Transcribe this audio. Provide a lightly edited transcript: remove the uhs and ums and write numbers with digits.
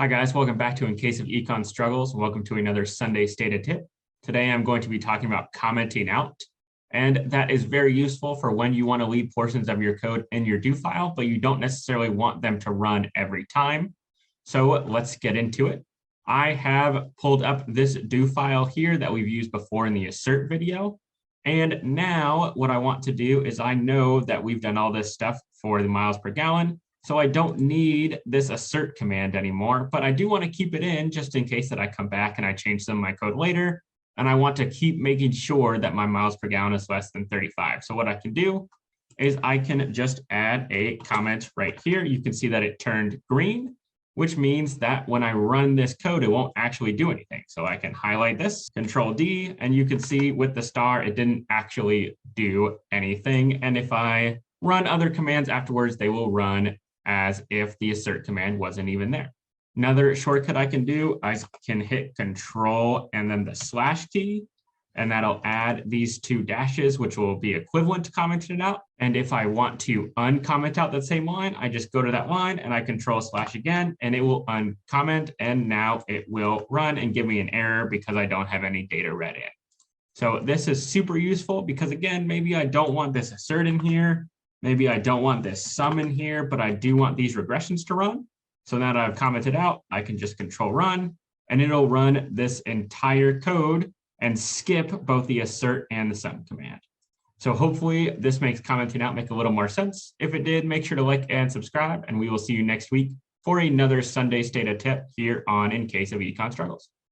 Hi guys, welcome back to In Case of Econ Struggles. Welcome to another Sunday Stata tip. Today I'm going to be talking about commenting out, and that is very useful for when you want to leave portions of your code in your do file, but you don't necessarily want them to run every time. So let's get into it. I have pulled up this do file here that we've used before in the assert video. And now what I want to do is I know that we've done all this stuff for the miles per gallon. So I don't need this assert command anymore, but I do want to keep it in just in case that I come back and I change some of my code later. And I want to keep making sure that my miles per gallon is less than 35. So what I can do is I can just add a comment right here. You can see that it turned green, which means that when I run this code, it won't actually do anything. So I can highlight this, Control D, and you can see with the star, it didn't actually do anything. And if I run other commands afterwards, they will run as if the assert command wasn't even there. Another shortcut I can do, I can hit Control and then the slash key, and that'll add these two dashes, which will be equivalent to commenting it out. And if I want to uncomment out that same line, I just go to that line and I Control slash again, and it will uncomment, and now it will run and give me an error because I don't have any data read in. So this is super useful because, again, maybe I don't want this assert in here. Maybe I don't want this sum in here, but I do want these regressions to run. So now that I've commented out, I can just Control run, and it'll run this entire code and skip both the assert and the sum command. So hopefully this makes commenting out make a little more sense. If it did, make sure to like and subscribe, and we will see you next week for another Sunday Stata tip here on In Case of Econ Struggles.